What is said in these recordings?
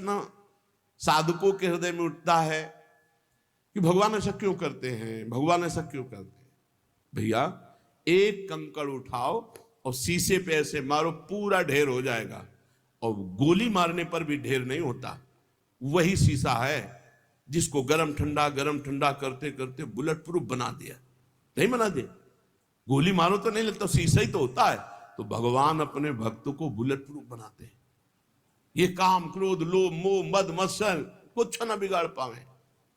प्रश्न साधकों के हृदय में उठता है कि भगवान ऐसा क्यों करते हैं, भगवान ऐसा क्यों करते हैं। भैया एक कंकड़ उठाओ और शीशे पे ऐसे मारो, पूरा ढेर हो जाएगा। और गोली मारने पर भी ढेर नहीं होता। वही शीशा है जिसको गरम ठंडा करते करते बुलेट प्रूफ बना दिया। नहीं बना दिया, गोली मारो तो नहीं लगता, शीशा ही तो होता है। तो भगवान अपने भक्त को बुलेट प्रूफ बनाते हैं। ये काम क्रोध लोभ मोह मद मत्सर कुछ ना बिगाड़ पावे।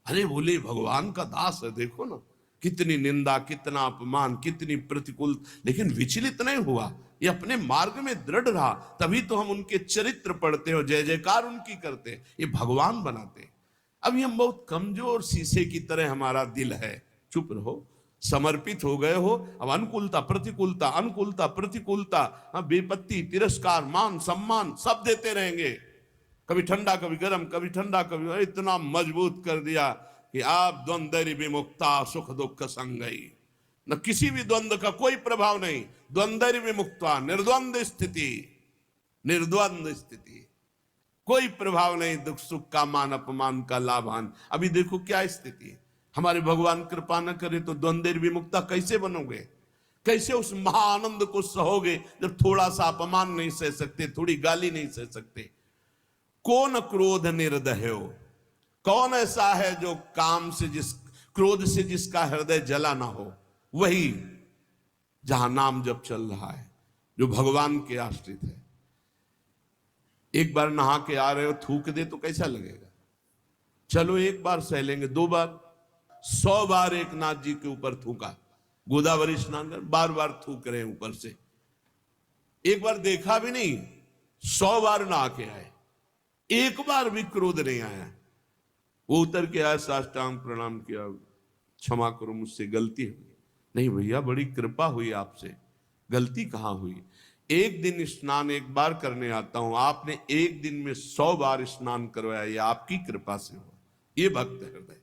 अरे बोले भगवान का दास है, देखो ना कितनी निंदा, कितना अपमान, कितनी प्रतिकूल, लेकिन विचलित नहीं हुआ। ये अपने मार्ग में दृढ़ रहा, तभी तो हम उनके चरित्र पढ़ते हो, जय जयकार उनकी करते हैं। ये भगवान बनाते हैं। अभी हम बहुत कमजोर शीशे की तरह हमारा दिल है। चुप रहो, समर्पित हो गए हो। अब अनुकूलता प्रतिकूलता, अनुकूलता प्रतिकूलता, विपत्ति तिरस्कार मान सम्मान सब देते रहेंगे। कभी ठंडा कभी गर्म, कभी ठंडा कभी, इतना मजबूत कर दिया कि आप द्वंद्व विमुक्ता सुख दुख संगई। न किसी भी द्वंद्व का कोई प्रभाव नहीं। द्वंद्व विमुक्ता, निर्द्वंद स्थिति, निर्द्वंद स्थिति, कोई प्रभाव नहीं। दुख सुख का, मान अपमान का, लाभान। अभी देखो क्या स्थिति है। हमारे भगवान कृपा न करे तो द्वंद्व विमुक्ता कैसे बनोगे, कैसे उस महाआनंद को सहोगे जब थोड़ा सा अपमान नहीं सह सकते, थोड़ी गाली नहीं सह सकते। कौन क्रोध निर्दयो, कौन ऐसा है जो काम से क्रोध से जिसका हृदय जला ना हो। वही जहां नाम जब चल रहा है, जो भगवान के आश्रित है। एक बार नहा के आ रहे हो, थूक दे तो कैसा लगेगा। चलो एक बार सह लेंगे, 2 बार, 100 बार एक नाथ जी के ऊपर थूका। गोदावरी स्नान कर बार बार थूक रहे हैं ऊपर से। एक बार देखा भी नहीं, 100 बार नहा के आए, एक बार भी क्रोध नहीं आया। वो उतर के आया, साष्टांग प्रणाम किया, क्षमा करो मुझसे गलती हुई। नहीं भैया, बड़ी कृपा हुई आपसे, गलती कहां हुई। एक दिन स्नान एक बार करने आता हूं, आपने एक दिन में 100 बार स्नान करवाया, ये आपकी कृपा से हुआ। ये भक्त हृदय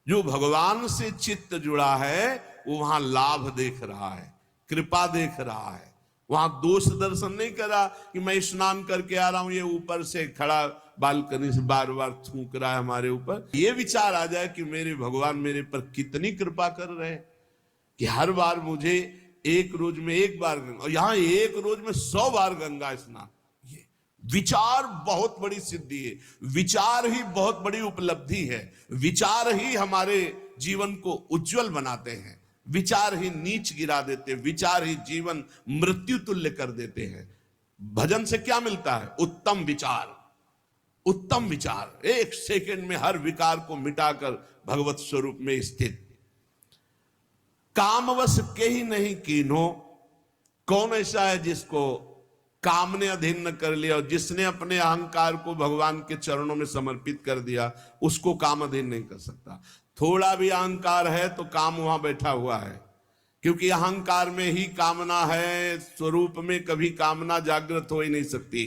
जो भगवान से चित्त जुड़ा है, वो वहां लाभ देख रहा है, कृपा देख रहा है। वहां दोष दर्शन नहीं करा कि मैं स्नान करके आ रहा हूं, ये ऊपर से खड़ा बालकनी से बार बार थूक रहा है हमारे ऊपर। ये विचार आ जाए कि मेरे भगवान मेरे पर कितनी कृपा कर रहे हैं कि हर बार मुझे एक रोज में एक बार, और यहां एक रोज में 100 बार गंगा स्नान। ये विचार बहुत बड़ी सिद्धि है, विचार ही बहुत बड़ी उपलब्धि है। विचार ही हमारे जीवन को उज्जवल बनाते हैं, विचार ही नीच गिरा देते, विचार ही जीवन मृत्यु तुल्य कर देते हैं। भजन से क्या मिलता है? उत्तम विचार, उत्तम विचार। एक सेकंड में हर विकार को मिटाकर भगवत स्वरूप में स्थित। कामवश के ही नहीं कीन्हो, कौन ऐसा है जिसको काम ने अधीन न कर लिया, और जिसने अपने अहंकार को भगवान के चरणों में समर्पित कर दिया, उसको काम अधीन नहीं कर सकता। थोड़ा भी अहंकार है तो काम वहां बैठा हुआ है, क्योंकि अहंकार में ही कामना है। स्वरूप में कभी कामना जागृत हो ही नहीं सकती।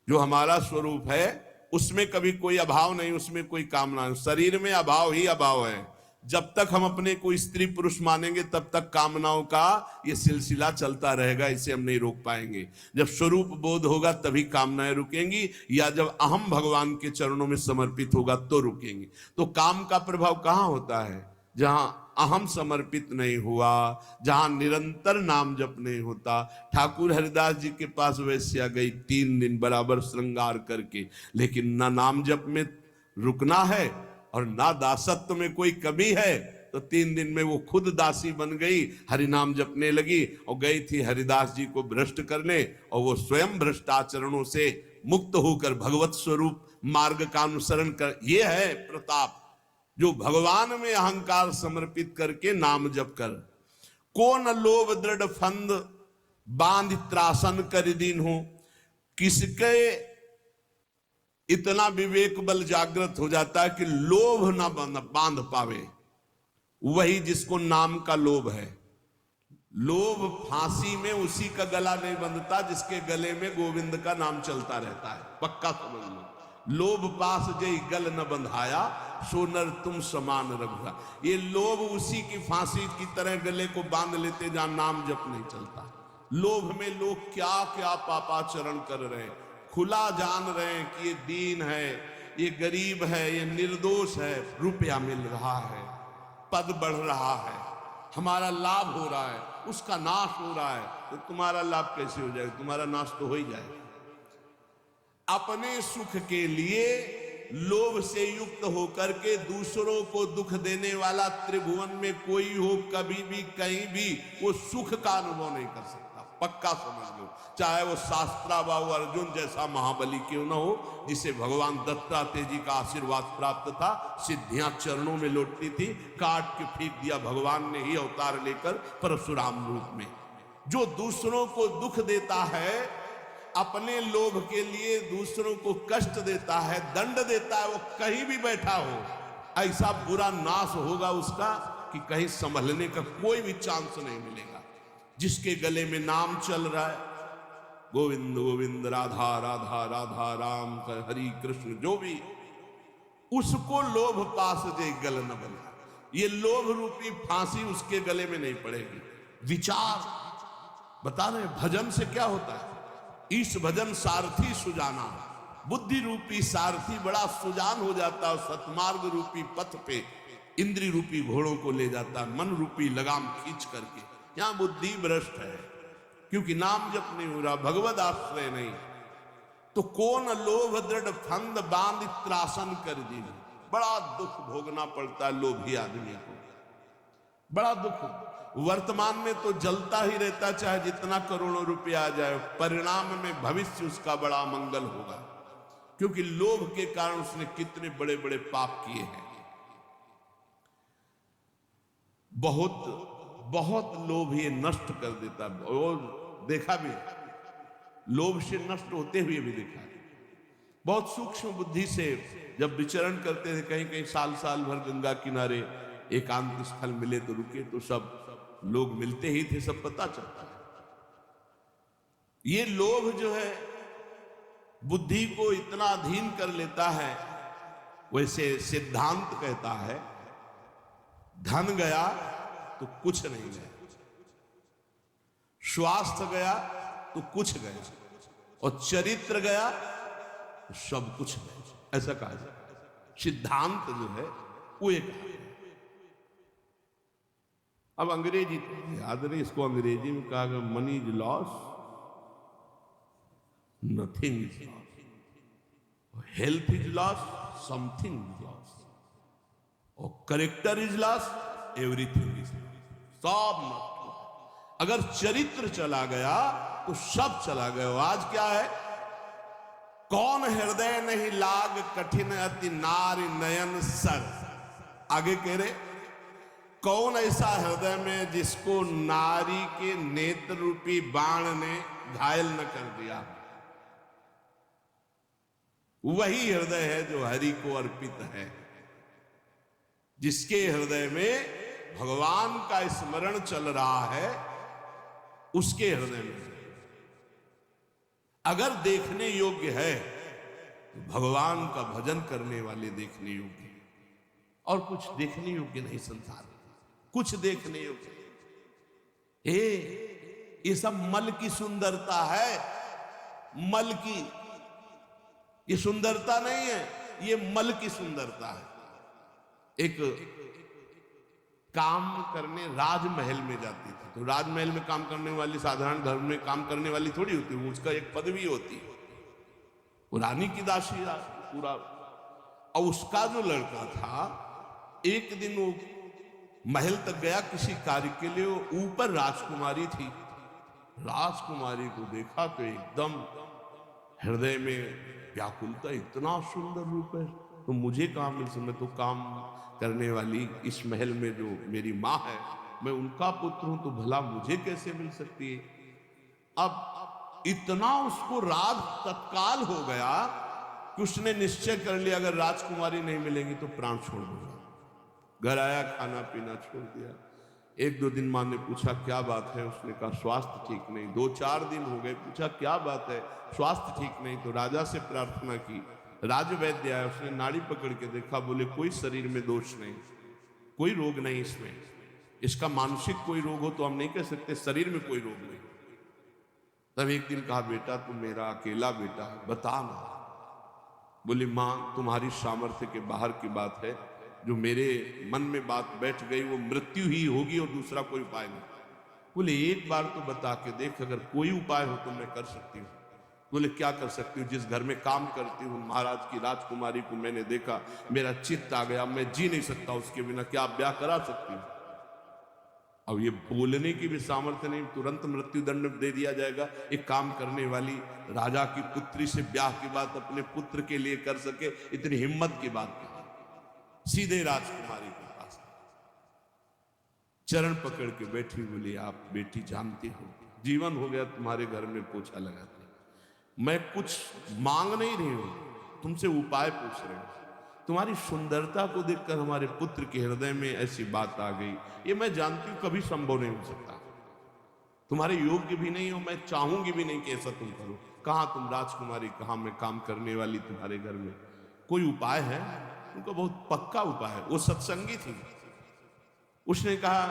जो हमारा स्वरूप है उसमें कभी कोई अभाव नहीं, उसमें कोई कामना नहीं। शरीर में अभाव ही अभाव है। जब तक हम अपने को स्त्री पुरुष मानेंगे तब तक कामनाओं का ये सिलसिला चलता रहेगा, इसे हम नहीं रोक पाएंगे। जब स्वरूप बोध होगा तभी कामनाएं रुकेंगी, या जब अहम भगवान के चरणों में समर्पित होगा तो रुकेंगी। तो काम का प्रभाव कहां होता है? जहां अहम समर्पित नहीं हुआ, जहां निरंतर नाम जप नहीं होता। ठाकुर हरिदास जी के पास वैश्या गई 3 दिन बराबर श्रृंगार करके, लेकिन ना नाम जप में रुकना है और ना दासत्व में कोई कमी है। तो 3 दिन में वो खुद दासी बन गई, हरि नाम जपने लगी, और गई थी हरिदास जी को भ्रष्ट करने, और वो स्वयं भ्रष्टाचरणों से मुक्त होकर भगवत स्वरूप मार्ग का अनुसरण कर। ये है प्रताप, जो भगवान में अहंकार समर्पित करके नाम जप कर। को न लोभ दृढ़ फंद बांध त्रासन कर दीन हो, किसके इतना विवेक बल जागृत हो जाता है कि लोभ ना बांध पावे, वही जिसको नाम का लोभ है। लोभ फांसी में उसी का गला नहीं बंधता जिसके गले में गोविंद का नाम चलता रहता है, पक्का समझ लो। लोभ पास जय गल न बंधाया, सोनर तुम समान रघुरा। ये लोभ उसी की फांसी की तरह गले को बांध लेते जहां नाम जप नहीं चलता। लोभ में लोग क्या क्या पापाचरण कर रहे हैं, खुला जान रहे हैं कि ये दीन है, ये गरीब है, ये निर्दोष है, रुपया मिल रहा है, पद बढ़ रहा है, हमारा लाभ हो रहा है, उसका नाश हो रहा है, तो तुम्हारा लाभ कैसे हो जाएगा? तुम्हारा नाश तो हो ही जाएगा। अपने सुख के लिए लोभ से युक्त होकर के दूसरों को दुख देने वाला त्रिभुवन में कोई हो, कभी भी कहीं भी वो सुख का अनुभव नहीं कर सकता। पक्का समझ लो, चाहे वो शास्त्राबाहु अर्जुन जैसा महाबली क्यों न हो, जिसे भगवान दत्तात्रेय जी का आशीर्वाद प्राप्त था, सिद्धियां चरणों में लौटती थी, काट के फेंक दिया भगवान ने ही अवतार लेकर परशुराम रूप में। जो दूसरों को दुख देता है, अपने लोभ के लिए दूसरों को कष्ट देता है, दंड देता है, वो कहीं भी बैठा हो, ऐसा बुरा नाश होगा उसका कि कहीं संभलने का कोई भी चांस नहीं मिलेगा। जिसके गले में नाम चल रहा है, गोविंद गोविंद राधा राधा राधा राम हरि कृष्ण, जो भी, उसको लोभ पास दे गल न बना। ये लोभ रूपी फांसी उसके गले में नहीं पड़ेगी। विचार बता रहे, भजन से क्या होता है? इस भजन सारथी सुजाना, बुद्धि रूपी सारथी बड़ा सुजान हो जाता है, सतमार्ग रूपी पथ पे इंद्री रूपी घोड़ों को ले जाता है, मन रूपी लगाम खींच करके। यहां बुद्धि भ्रष्ट है, क्योंकि नाम जप नहीं हो रहा, भगवद आश्रय नहीं, तो कौन लोभ दृढ़ फंद बांध त्रासन कर दी। बड़ा दुख भोगना पड़ता है लोभी आदमी को, बड़ा दुख। वर्तमान में तो जलता ही रहता, चाहे जितना करोड़ों रुपया आ जाए, परिणाम में भविष्य उसका बड़ा मंगल होगा, क्योंकि लोभ के कारण उसने कितने बड़े बड़े पाप किए हैं। बहुत बहुत लोभ ये नष्ट कर देता है, और देखा भी, लोभ से नष्ट होते हुए भी देखा है। बहुत सूक्ष्म बुद्धि से जब विचरण करते थे, कहीं कहीं साल साल भर गंगा किनारे एकांत स्थल मिले तो रुके, तो सब लोग मिलते ही थे, सब पता चलता है। ये लोभ जो है बुद्धि को इतना अधीन कर लेता है। वैसे सिद्धांत कहता है, धन गया तो कुछ नहीं गया, स्वास्थ्य गया तो कुछ गया, और चरित्र गया तो सब कुछ गया, ऐसा कहा जाए। सिद्धांत जो है वो एक। अब अंग्रेजी याद नहीं, इसको अंग्रेजी में कहा गया, money is loss, nothing is loss, health is loss, something is loss, और character is loss, everything is loss. सब नष्ट हो। अगर चरित्र चला गया तो सब चला गया। आज क्या है? कौन हृदय नहीं लाग कठिन अति नारी नयन सर। आगे कह रहे, कौन ऐसा हृदय में जिसको नारी के नेत्र रूपी बाण ने घायल न कर दिया। वही हृदय है जो हरि को अर्पित है, जिसके हृदय में भगवान का स्मरण चल रहा है, उसके हृदय में। अगर देखने योग्य है तो भगवान का भजन करने वाले देखने योग्य है, और कुछ देखने योग्य नहीं संसार में, कुछ देखने योग्य। ये सब मल की सुंदरता है, मल की, ये सुंदरता नहीं है, ये मल की सुंदरता है। एक काम करने राजमहल में जाती थी, तो राजमहल में काम करने वाली साधारण घर में काम करने वाली थोड़ी होती है, उसका एक पदवी होती है, वो रानी की दासी पूरा। और उसका जो लड़का था, एक दिन वो महल तक गया किसी कार्य के लिए, वो ऊपर राजकुमारी थी। राजकुमारी को देखा तो एकदम हृदय में व्याकुलता, इतना सुंदर रूप है तो मुझे कहाँ मिल सकता। मैं तो काम करने वाली इस महल में जो मेरी माँ है, मैं उनका पुत्र हूं, तो भला मुझे कैसे मिल सकती है। अब इतना उसको राग तत्काल हो गया कि उसने निश्चय कर लिया, अगर राजकुमारी नहीं मिलेंगी तो प्राण छोड़ दूंगा। घर आया, खाना पीना छोड़ दिया। एक दो दिन माँ ने पूछा क्या बात है, उसने कहा स्वास्थ्य ठीक नहीं। 2-4 दिन हो गए, पूछा क्या बात है, स्वास्थ्य ठीक नहीं। तो राजा से प्रार्थना की, राजवैद्य आया, उसने नाड़ी पकड़ के देखा, बोले कोई शरीर में दोष नहीं, कोई रोग नहीं इसमें, इसका मानसिक कोई रोग हो तो हम नहीं कह सकते, शरीर में कोई रोग नहीं। तब एक दिन कहा, बेटा तू मेरा अकेला बेटा है, बता ना। बोली, माँ तुम्हारी सामर्थ्य के बाहर की बात है, जो मेरे मन में बात बैठ गई वो मृत्यु ही होगी और दूसरा कोई उपाय नहीं। बोले, एक बार तो बता के देख, अगर कोई उपाय हो तो मैं कर सकती हूँ। बोले, क्या कर सकती हूँ? जिस घर में काम करती हूँ महाराज की राजकुमारी को मैंने देखा, मेरा चित्त आ गया, मैं जी नहीं सकता उसके बिना, क्या आप ब्याह करा सकती हूँ? अब ये बोलने की भी सामर्थ्य नहीं, तुरंत मृत्यु दंड दे दिया जाएगा। एक काम करने वाली राजा की पुत्री से ब्याह की बात अपने पुत्र के लिए कर सके, इतनी हिम्मत की बात नहीं। सीधे राजकुमारी के पास चरण पकड़ के बैठी, बोली, आप बेटी जानती हो, जीवन हो गया तुम्हारे घर में पोछा लगाते, मैं कुछ मांग नहीं रही हूं, तुमसे उपाय पूछ रही हूं। तुम्हारी सुंदरता को देखकर हमारे पुत्र के हृदय में ऐसी बात आ गई, ये मैं जानती हूं कभी संभव नहीं हो सकता, तुम्हारे योग्य भी नहीं हो, मैं चाहूंगी भी नहीं कि ऐसा तुम करो। कहां तुम राजकुमारी, कहां मैं काम करने वाली तुम्हारे घर में, कोई उपाय है? उनका बहुत पक्का उपाय है, वो सत्संगी थी। उसने कहा,